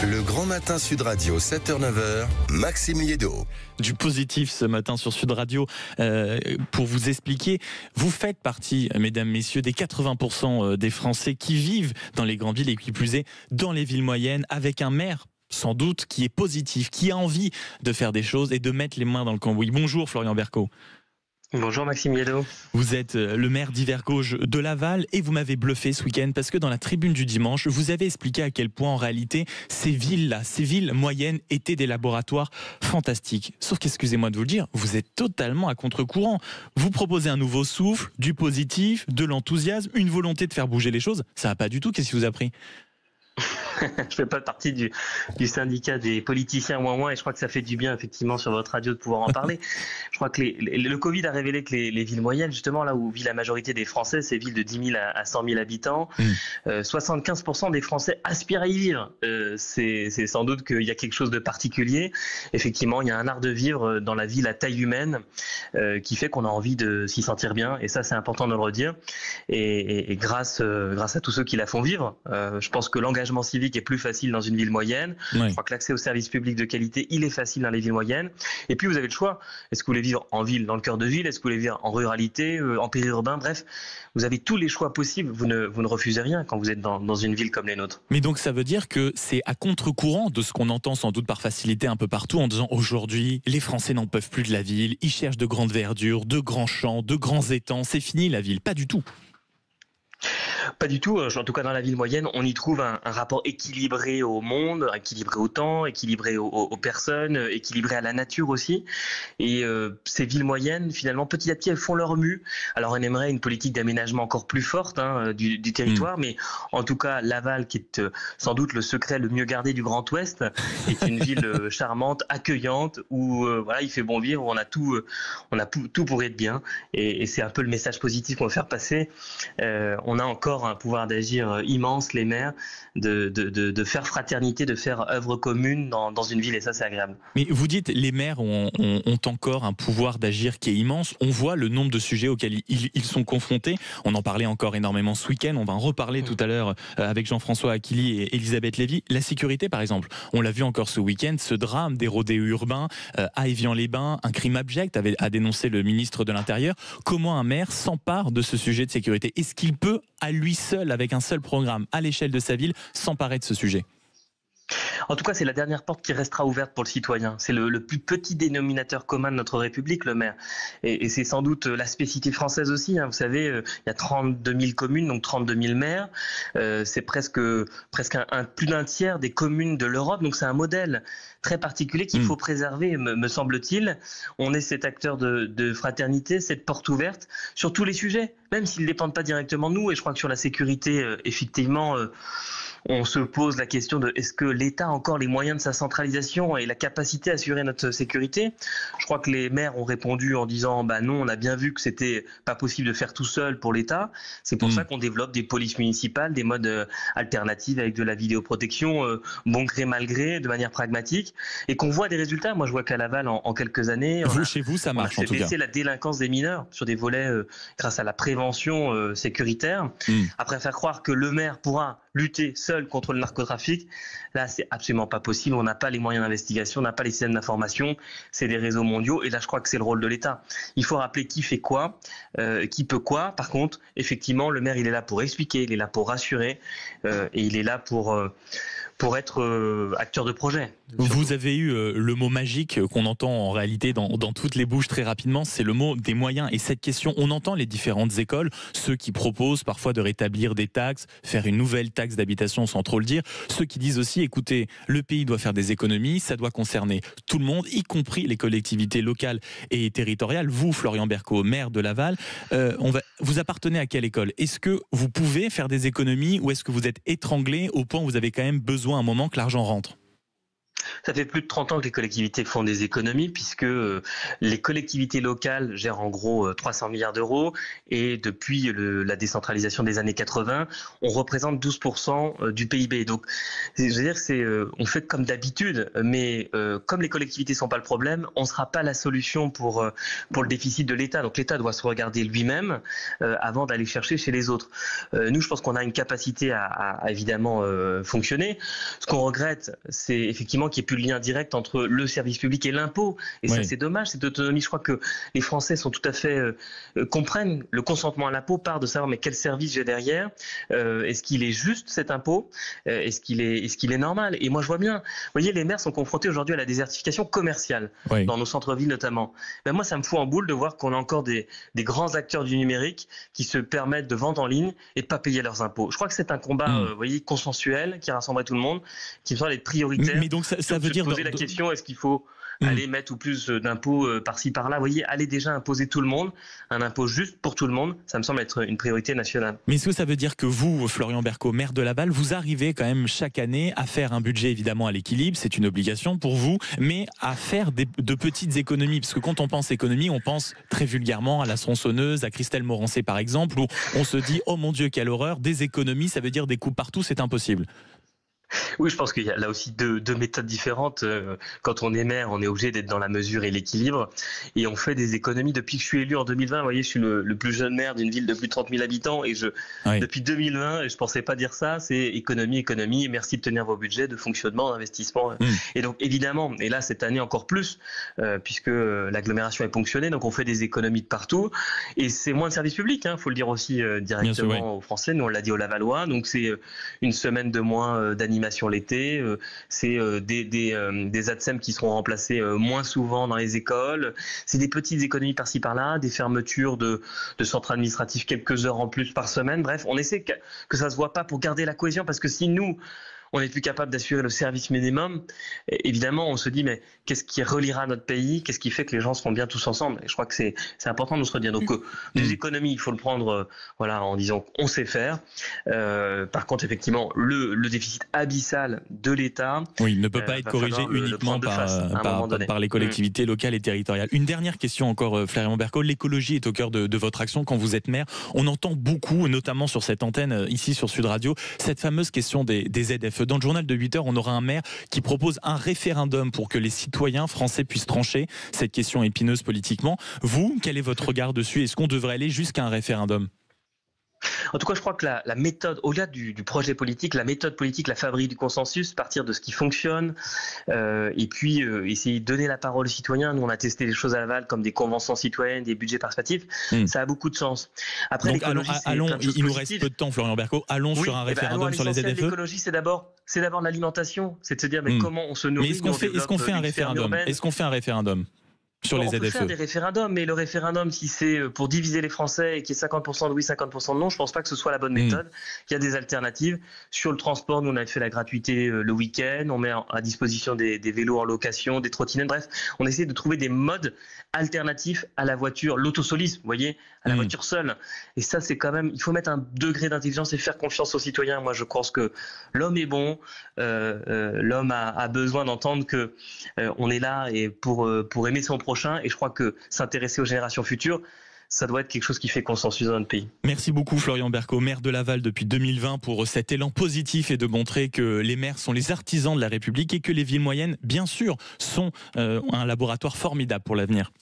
Le Grand Matin Sud Radio, 7h-9h, Maxime Liédo. Du positif ce matin sur Sud Radio pour vous expliquer. Vous faites partie, mesdames, messieurs, des 80% des Français qui vivent dans les grandes villes et qui plus est dans les villes moyennes avec un maire sans doute qui est positif, qui a envie de faire des choses et de mettre les mains dans le cambouis. Bonjour Florian Berco. Bonjour Maxime Liédo. Vous êtes le maire d'Yverdon de Laval et vous m'avez bluffé ce week-end parce que dans la tribune du dimanche, vous avez expliqué à quel point en réalité ces villes-là, ces villes moyennes étaient des laboratoires fantastiques. Sauf qu'excusez-moi de vous le dire, vous êtes totalement à contre-courant. Vous proposez un nouveau souffle, du positif, de l'enthousiasme, une volonté de faire bouger les choses. Ça va pas du tout, qu'est-ce qui vous a pris ? Je fais pas partie du syndicat des politiciens ouin et je crois que ça fait du bien effectivement sur votre radio de pouvoir en parler. Je crois que le Covid a révélé que les villes moyennes, justement là où vit la majorité des Français, ces villes de 10 000 à 100 000 habitants, 75% des Français aspirent à y vivre. C'est sans doute qu'il y a quelque chose de particulier. Effectivement, il y a un art de vivre dans la ville à taille humaine qui fait qu'on a envie de s'y sentir bien et ça c'est important de le redire. Et grâce à tous ceux qui la font vivre, je pense que l'engagement civique est plus facile dans une ville moyenne. Oui. Je crois que l'accès aux services publics de qualité, il est facile dans les villes moyennes. Et puis vous avez le choix. Est-ce que vous voulez vivre en ville, dans le cœur de ville? Est-ce que vous voulez vivre en ruralité, en périurbain? Bref, vous avez tous les choix possibles. Vous ne refusez rien quand vous êtes dans une ville comme les nôtres. Mais donc ça veut dire que c'est à contre-courant de ce qu'on entend sans doute par facilité un peu partout en disant aujourd'hui, les Français n'en peuvent plus de la ville, ils cherchent de grandes verdures, de grands champs, de grands étangs, c'est fini la ville. Pas du tout. Pas du tout. En tout cas, dans la ville moyenne, on y trouve un rapport équilibré au monde, équilibré au temps, équilibré aux personnes, équilibré à la nature aussi. Et ces villes moyennes, finalement, petit à petit, elles font leur mue. Alors, on aimerait une politique d'aménagement encore plus forte du territoire, mais en tout cas, Laval, qui est sans doute le secret le mieux gardé du Grand Ouest, est une ville charmante, accueillante, où voilà, il fait bon vivre, où on a tout pour être bien. Et c'est un peu le message positif qu'on veut faire passer. On a encore un pouvoir d'agir immense, les maires, de faire fraternité, de faire œuvre commune dans une ville, et ça c'est agréable. Mais vous dites les maires ont encore un pouvoir d'agir qui est immense. On voit le nombre de sujets auxquels ils sont confrontés. On en parlait encore énormément ce week-end. On va en reparler tout à l'heure avec Jean-François Aquili et Elisabeth Lévy. La sécurité par exemple, on l'a vu encore ce week-end, ce drame des rodéos urbains à Évian-les-Bains, un crime abject a dénoncé le ministre de l'Intérieur. Comment un maire s'empare de ce sujet de sécurité? Est-ce qu'il peut à lui seul, avec un seul programme, à l'échelle de sa ville, s'emparer de ce sujet? En tout cas, c'est la dernière porte qui restera ouverte pour le citoyen. C'est le plus petit dénominateur commun de notre République, le maire. Et c'est sans doute la spécificité française aussi. Vous savez, il y a 32 000 communes, donc 32 000 maires. C'est presque plus d'un tiers des communes de l'Europe. Donc c'est un modèle très particulier qu'il faut préserver, me semble-t-il. On est cet acteur de fraternité, cette porte ouverte sur tous les sujets, même s'ils ne dépendent pas directement de nous. Et je crois que sur la sécurité, effectivement, on se pose la question de est-ce que l'État a encore les moyens de sa centralisation et la capacité à assurer notre sécurité? Je crois que les maires ont répondu en disant non, on a bien vu que c'était pas possible de faire tout seul pour l'État. C'est pour ça qu'on développe des polices municipales, des modes alternatifs avec de la vidéoprotection, bon gré mal gré, de manière pragmatique, et qu'on voit des résultats. Moi, je vois qu'à Laval, en quelques années, chez vous, ça marche en tout cas. On a fait baisser la délinquance des mineurs sur des volets grâce à la prévention sécuritaire. Après, faire croire que le maire pourra lutter seul contre le narcotrafic, là c'est absolument pas possible. On n'a pas les moyens d'investigation, on n'a pas les systèmes d'information, c'est des réseaux mondiaux, et là je crois que c'est le rôle de l'État. Il faut rappeler qui fait quoi, qui peut quoi. Par contre, effectivement, le maire il est là pour expliquer, il est là pour rassurer, et il est là pour être acteur de projet. Vous avez eu le mot magique qu'on entend en réalité dans toutes les bouches très rapidement, c'est le mot des moyens. Et cette question, on entend les différentes écoles, ceux qui proposent parfois de rétablir des taxes, faire une nouvelle taxe d'habitation sans trop le dire, ceux qui disent aussi, écoutez, le pays doit faire des économies, ça doit concerner tout le monde, y compris les collectivités locales et territoriales. Vous, Florian Berco, maire de Laval, vous appartenez à quelle école? Est-ce que vous pouvez faire des économies ou est-ce que vous êtes étranglé au point où vous avez quand même besoin à un moment que l'argent rentre? Ça fait plus de 30 ans que les collectivités font des économies puisque les collectivités locales gèrent en gros 300 milliards d'euros et depuis la décentralisation des années 80, on représente 12% du PIB. Donc, je veux dire, on fait comme d'habitude, mais comme les collectivités sont pas le problème, on ne sera pas la solution pour le déficit de l'État. Donc, l'État doit se regarder lui-même avant d'aller chercher chez les autres. Nous, je pense qu'on a une capacité à évidemment fonctionner. Ce qu'on regrette, c'est effectivement qu'il n'y ait plus de lien direct entre le service public et l'impôt. Et ça, c'est dommage, cette autonomie. Je crois que les Français sont tout à fait comprennent le consentement à l'impôt part de savoir mais quel service j'ai derrière. Est-ce qu'il est juste cet impôt? Est-ce qu'il est normal? Et moi, je vois bien. Vous voyez, les maires sont confrontés aujourd'hui à la désertification commerciale dans nos centres-villes notamment. Ben moi, ça me fout en boule de voir qu'on a encore des grands acteurs du numérique qui se permettent de vendre en ligne et de pas payer leurs impôts. Je crois que c'est un combat, vous voyez, consensuel qui rassemblerait tout le monde, qui me semble être prioritaire. Mais donc ça veut dire poser la question, est-ce qu'il faut aller mettre ou plus d'impôts par-ci par-là? Vous voyez, aller déjà imposer tout le monde, un impôt juste pour tout le monde, ça me semble être une priorité nationale. Mais est-ce que ça veut dire que vous, Florian Bercaud, maire de Laval, vous arrivez quand même chaque année à faire un budget évidemment à l'équilibre, c'est une obligation pour vous, mais à faire de petites économies? Parce que quand on pense économie, on pense très vulgairement à la tronçonneuse, à Christelle Morancé par exemple, où on se dit oh mon Dieu quelle horreur, des économies, ça veut dire des coupes partout, c'est impossible. Oui, je pense qu'il y a là aussi deux méthodes différentes. Quand on est maire, on est obligé d'être dans la mesure et l'équilibre. Et on fait des économies. Depuis que je suis élu en 2020, vous voyez, je suis le plus jeune maire d'une ville de plus de 30 000 habitants. Et depuis 2020, et je ne pensais pas dire ça, c'est économie. Et merci de tenir vos budgets de fonctionnement, d'investissement. Et donc, évidemment, et là, cette année encore plus, puisque l'agglomération est ponctionnée, donc on fait des économies de partout. Et c'est moins de services publics, faut le dire aussi directement aux Français. Nous, on l'a dit aux Lavallois. Donc, c'est une semaine de moins d'animation l'été, c'est des ATSEM qui seront remplacés moins souvent dans les écoles, c'est des petites économies par-ci par-là, des fermetures de centres administratifs quelques heures en plus par semaine. Bref, on essaie que ça se voit pas pour garder la cohésion, parce que si nous on n'est plus capable d'assurer le service minimum, évidemment on se dit mais qu'est-ce qui reliera notre pays, qu'est-ce qui fait que les gens seront bien tous ensemble? Et je crois que c'est important de se redire. Donc des économies, il faut le prendre en disant qu'on sait faire. Par contre effectivement le déficit abyssal de l'État, il ne peut pas être corrigé uniquement par les collectivités locales et territoriales. Une dernière question encore, Florian Bercaud. L'écologie est au cœur de votre action quand vous êtes maire. On entend beaucoup, notamment sur cette antenne ici sur Sud Radio, cette fameuse question des ZFE. Dans le journal de 8h, on aura un maire qui propose un référendum pour que les citoyens français puissent trancher cette question épineuse politiquement. Vous, quel est votre regard dessus? Est-ce qu'on devrait aller jusqu'à un référendum? En tout cas, je crois que la méthode, au-delà du projet politique, la méthode politique, la fabrique du consensus, partir de ce qui fonctionne, et puis essayer de donner la parole aux citoyens. Nous, on a testé des choses à Laval, comme des conventions citoyennes, des budgets participatifs. Ça a beaucoup de sens. Après, donc, il nous reste peu de temps, Florian Bercaud. Allons sur un référendum sur les ZFE. L'écologie, c'est d'abord l'alimentation. C'est de se dire, mais comment on se nourrit? Mais est-ce qu'on fait un référendum? Est-ce qu'on fait un référendum sur les ZFE? On peut faire des référendums, mais le référendum, si c'est pour diviser les Français et qu'il y ait 50% de oui, 50% de non, je pense pas que ce soit la bonne méthode. Il y a des alternatives. Sur le transport, nous, on a fait la gratuité le week-end, on met à disposition des vélos en location, des trottinettes, bref, on essaie de trouver des modes alternatifs à la voiture, l'autosolisme, vous voyez, à la voiture seule. Et ça, c'est quand même, il faut mettre un degré d'intelligence et faire confiance aux citoyens. Moi, je pense que l'homme est bon, l'homme a besoin d'entendre que on est là et pour aimer son prochain. Et je crois que s'intéresser aux générations futures, ça doit être quelque chose qui fait consensus dans notre pays. Merci beaucoup Florian Bercaud, maire de Laval depuis 2020, pour cet élan positif et de montrer que les maires sont les artisans de la République et que les villes moyennes, bien sûr, sont un laboratoire formidable pour l'avenir.